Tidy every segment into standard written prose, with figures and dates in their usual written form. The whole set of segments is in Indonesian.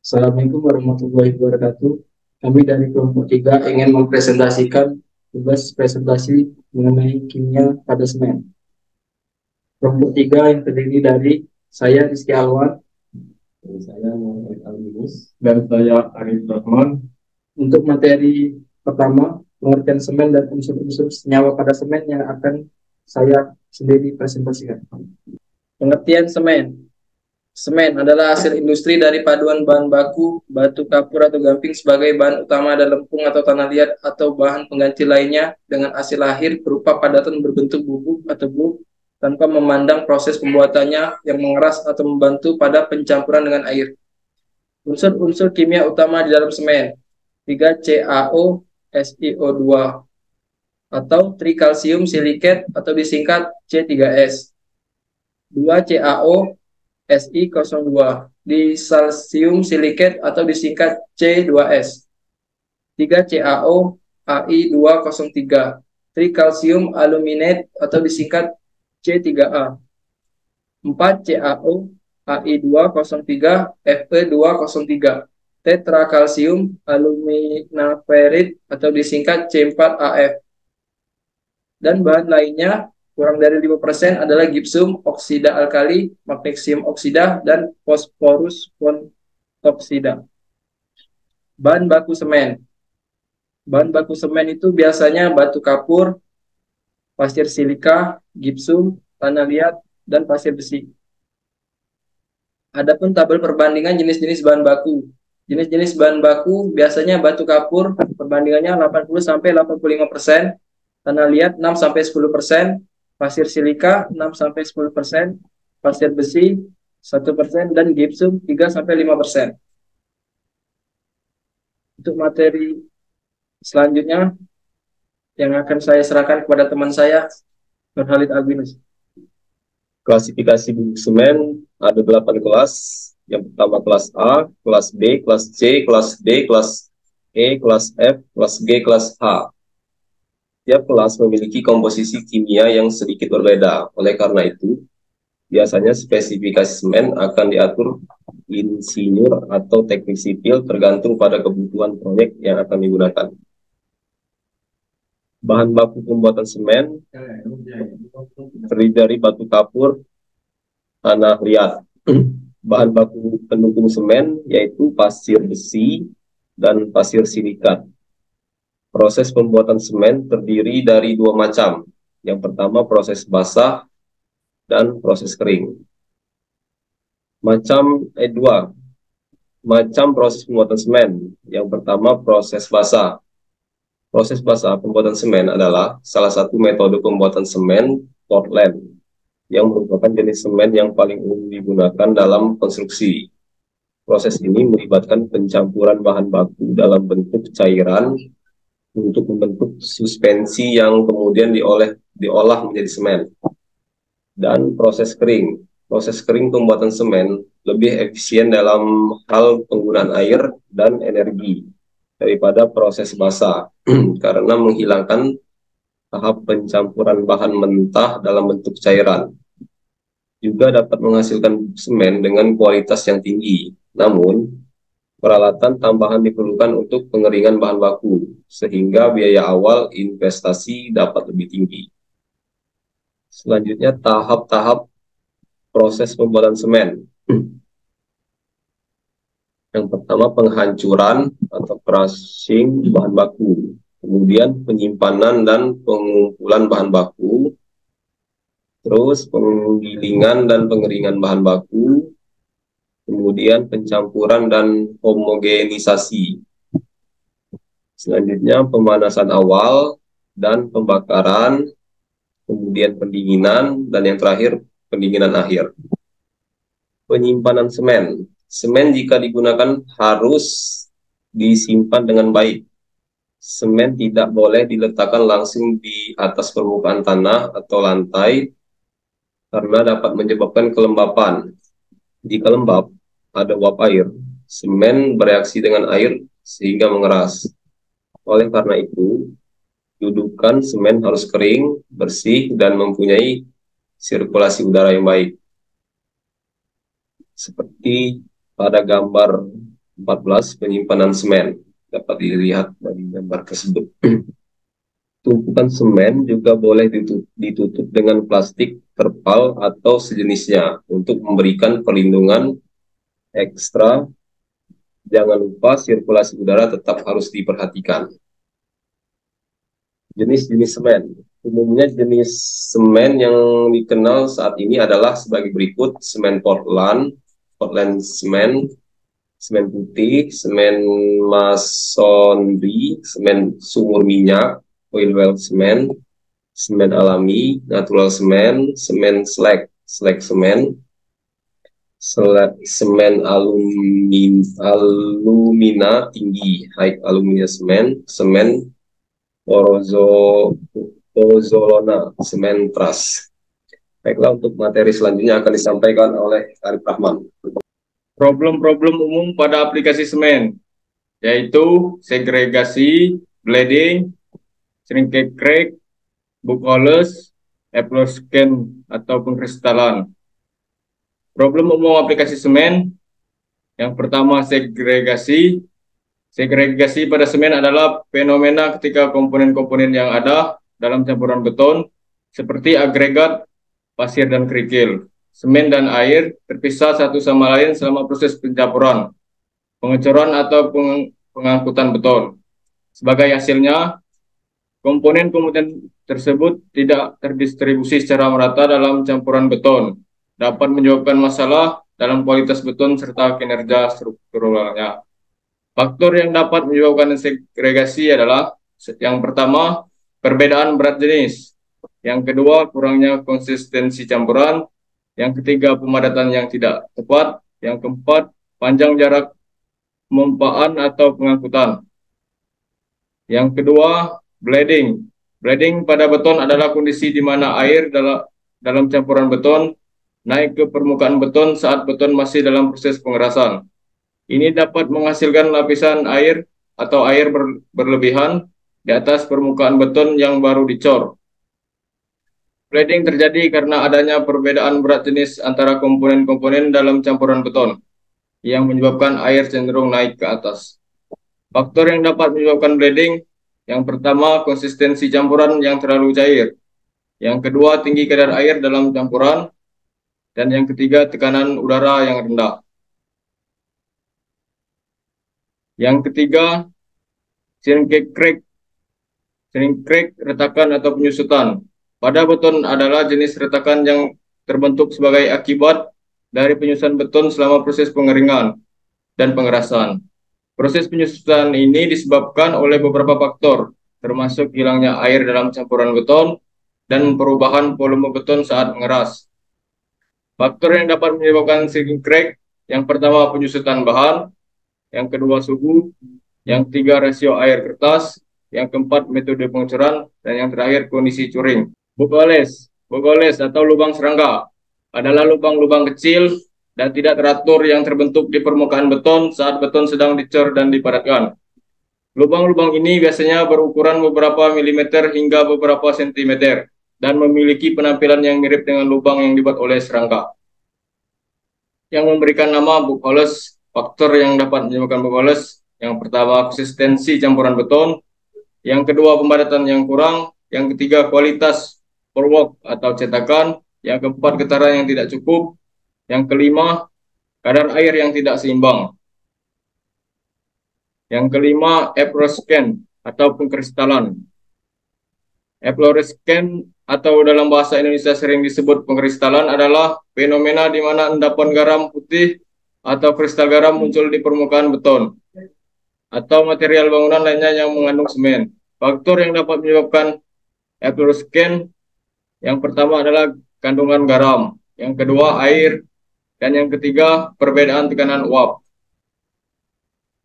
Assalamualaikum warahmatullahi wabarakatuh. Kami dari kelompok 3 ingin mempresentasikan tugas presentasi mengenai kimia pada semen. Kelompok 3 yang terdiri dari saya Rizky Alwan, Saya Muhammad Albinus. dan saya Arif Rahman. Untuk materi pertama, pengertian semen dan unsur-unsur senyawa pada semen yang akan saya sendiri presentasikan. Pengertian semen. Semen adalah hasil industri dari paduan bahan baku, batu kapur atau gamping sebagai bahan utama dan lempung atau tanah liat atau bahan pengganti lainnya dengan hasil akhir berupa padatan berbentuk bubuk atau blok tanpa memandang proses pembuatannya yang mengeras atau membantu pada pencampuran dengan air. Unsur-unsur kimia utama di dalam semen: 3CaO SiO2 atau trikalsium silikat atau disingkat C3S, 2CaO Si02, disalsium silikat atau disingkat C2S, 3CaO Ai203, trikalsium aluminate atau disingkat C3A, 4CaO Ai203 Fe203, tetrakalsium aluminaferit atau disingkat C4AF, dan bahan lainnya kurang dari 5% adalah gipsum oksida alkali, magnesium oksida, dan fosforus pontoksida. Bahan baku semen. Bahan baku semen itu biasanya batu kapur, pasir silika, gipsum, tanah liat, dan pasir besi. Adapun tabel perbandingan jenis-jenis bahan baku. Jenis-jenis bahan baku biasanya batu kapur perbandingannya 80-85%, tanah liat 6-10%, pasir silika 6-10%, pasir besi 1%, dan gipsum 3-5%. Untuk materi selanjutnya yang akan saya serahkan kepada teman saya, Nur Khalid Albinus. Klasifikasi bubuk semen ada 8 kelas. Yang pertama kelas A, kelas B, kelas C, kelas D, kelas E, kelas F, kelas G, kelas H. Tiap kelas memiliki komposisi kimia yang sedikit berbeda. Oleh karena itu, biasanya spesifikasi semen akan diatur insinyur atau teknik sipil tergantung pada kebutuhan proyek yang akan digunakan. Bahan baku pembuatan semen terdiri dari batu kapur, tanah liat. Bahan baku pendukung semen yaitu pasir besi dan pasir silikat. Proses pembuatan semen terdiri dari 2 macam. Yang pertama proses basah dan proses kering. Dua macam proses pembuatan semen. Yang pertama proses basah. Proses basah pembuatan semen adalah salah satu metode pembuatan semen Portland yang merupakan jenis semen yang paling umum digunakan dalam konstruksi. Proses ini melibatkan pencampuran bahan baku dalam bentuk cairan untuk membentuk suspensi yang kemudian diolah menjadi semen. Dan proses kering. Proses kering pembuatan semen lebih efisien dalam hal penggunaan air dan energi daripada proses basah karena menghilangkan tahap pencampuran bahan mentah dalam bentuk cairan. Juga dapat menghasilkan semen dengan kualitas yang tinggi. Namun, peralatan tambahan diperlukan untuk pengeringan bahan baku, sehingga biaya awal investasi dapat lebih tinggi. Selanjutnya, tahap-tahap proses pembuatan semen. Yang pertama, penghancuran atau crushing bahan baku. Kemudian, penyimpanan dan pengumpulan bahan baku. Terus, penggilingan dan pengeringan bahan baku. Kemudian, pencampuran dan homogenisasi. Selanjutnya, pemanasan awal dan pembakaran. Kemudian, pendinginan. Dan yang terakhir, pendinginan akhir. Penyimpanan semen. Semen jika digunakan harus disimpan dengan baik. Semen tidak boleh diletakkan langsung di atas permukaan tanah atau lantai karena dapat menyebabkan kelembapan. Jika lembab, ada uap air, semen bereaksi dengan air sehingga mengeras. Oleh karena itu, dudukan semen harus kering, bersih, dan mempunyai sirkulasi udara yang baik. Seperti pada gambar 14. Penyimpanan semen. Dapat dilihat dari gambar tersebut. Tumpukan semen juga boleh ditutup dengan plastik, terpal, atau sejenisnya untuk memberikan perlindungan ekstra. Jangan lupa sirkulasi udara tetap harus diperhatikan. Jenis-jenis semen. Umumnya jenis semen yang dikenal saat ini adalah sebagai berikut: semen Portland, Portland semen, semen putih, semen masonry, semen sumur minyak, oil well semen, semen alami, natural semen, semen slag, slag semen, semen alumina tinggi, high alumina semen, semen Orozolona, semen trust. Baiklah, untuk materi selanjutnya akan disampaikan oleh Arif Rahman. Problem-problem umum pada aplikasi semen, yaitu segregasi, bleeding, shrinkage crack, buccoles, Eplorscan atau pengkristalan. Problem umum aplikasi semen, yang pertama segregasi. Segregasi pada semen adalah fenomena ketika komponen-komponen yang ada dalam campuran beton seperti agregat, pasir, dan kerikil, semen dan air terpisah satu sama lain selama proses pencampuran, pengecoran atau pengangkutan beton. Sebagai hasilnya, komponen-komponen tersebut tidak terdistribusi secara merata dalam campuran beton, dapat menyebabkan masalah dalam kualitas beton serta kinerja strukturalnya. Faktor yang dapat menyebabkan segregasi adalah yang pertama, perbedaan berat jenis. Yang kedua, kurangnya konsistensi campuran. Yang ketiga, pemadatan yang tidak tepat. Yang keempat, panjang jarak pemompaan atau pengangkutan. Yang kedua, bleeding. Bleeding pada beton adalah kondisi di mana air dalam campuran beton naik ke permukaan beton saat beton masih dalam proses pengerasan. Ini dapat menghasilkan lapisan air atau air berlebihan di atas permukaan beton yang baru dicor. Bleeding terjadi karena adanya perbedaan berat jenis antara komponen-komponen dalam campuran beton yang menyebabkan air cenderung naik ke atas. Faktor yang dapat menyebabkan bleeding, yang pertama, konsistensi campuran yang terlalu cair. Yang kedua, tinggi kadar air dalam campuran. Dan yang ketiga, tekanan udara yang rendah. Yang ketiga, shrinkage crack. Shrinkage crack, retakan atau penyusutan. Pada beton adalah jenis retakan yang terbentuk sebagai akibat dari penyusutan beton selama proses pengeringan dan pengerasan. Proses penyusutan ini disebabkan oleh beberapa faktor, termasuk hilangnya air dalam campuran beton dan perubahan volume beton saat mengeras. Faktor yang dapat menyebabkan shrinkage crack, yang pertama penyusutan bahan, yang kedua suhu, yang ketiga rasio air kertas, yang keempat metode pengecoran, dan yang terakhir kondisi curing. Buccoles atau lubang serangga adalah lubang-lubang kecil dan tidak teratur yang terbentuk di permukaan beton saat beton sedang dicor dan dipadatkan. Lubang-lubang ini biasanya berukuran beberapa milimeter hingga beberapa sentimeter dan memiliki penampilan yang mirip dengan lubang yang dibuat oleh serangga. Yang memberikan nama buccoles. Faktor yang dapat menyebabkan buccoles, yang pertama konsistensi campuran beton, yang kedua pemadatan yang kurang, yang ketiga kualitas formwork atau cetakan, yang keempat getaran yang tidak cukup, yang kelima kadar air yang tidak seimbang, yang kelima Eplorscan atau pengkristalan. Eplorscan atau dalam bahasa Indonesia sering disebut pengkristalan adalah fenomena di mana endapan garam putih atau kristal garam muncul di permukaan beton atau material bangunan lainnya yang mengandung semen. Faktor yang dapat menyebabkan Eplorscan, yang pertama adalah kandungan garam, yang kedua air, dan yang ketiga perbedaan tekanan uap.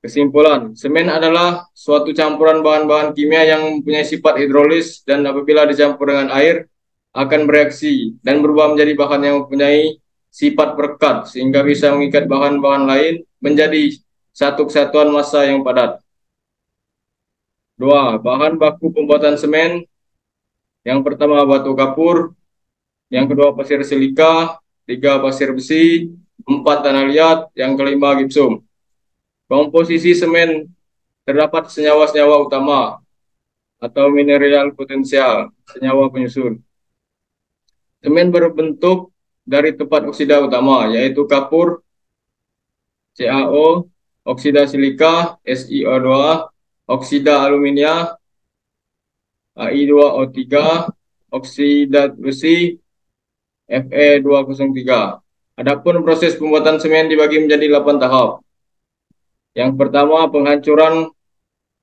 Kesimpulan, semen adalah suatu campuran bahan-bahan kimia yang mempunyai sifat hidrolis dan apabila dicampur dengan air akan bereaksi dan berubah menjadi bahan yang mempunyai sifat perekat sehingga bisa mengikat bahan-bahan lain menjadi satu kesatuan massa yang padat. 2. Bahan baku pembuatan semen. Yang pertama batu kapur, yang kedua pasir silika, 3 pasir besi, 4 tanah liat, yang kelima gipsum. Komposisi semen terdapat senyawa-senyawa utama atau mineral potensial, senyawa penyusun. Semen berbentuk dari tempat oksida utama, yaitu kapur, CaO, oksida silika, SiO2, oksida aluminia, Ai2O3, oksida besi, Fe203. Adapun proses pembuatan semen dibagi menjadi 8 tahap. Yang pertama, penghancuran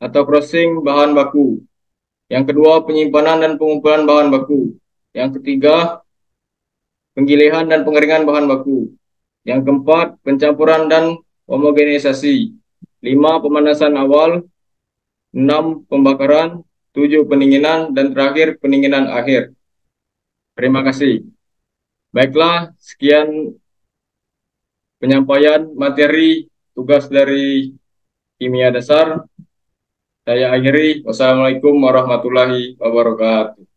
atau crossing bahan baku. Yang kedua, penyimpanan dan pengumpulan bahan baku. Yang ketiga, penggilingan dan pengeringan bahan baku. Yang keempat, pencampuran dan homogenisasi. 5, pemanasan awal. 6, pembakaran. 7, pendinginan. Dan terakhir, pendinginan akhir. Terima kasih. Baiklah, sekian penyampaian materi tugas dari kimia dasar. Saya akhiri. Wassalamualaikum warahmatullahi wabarakatuh.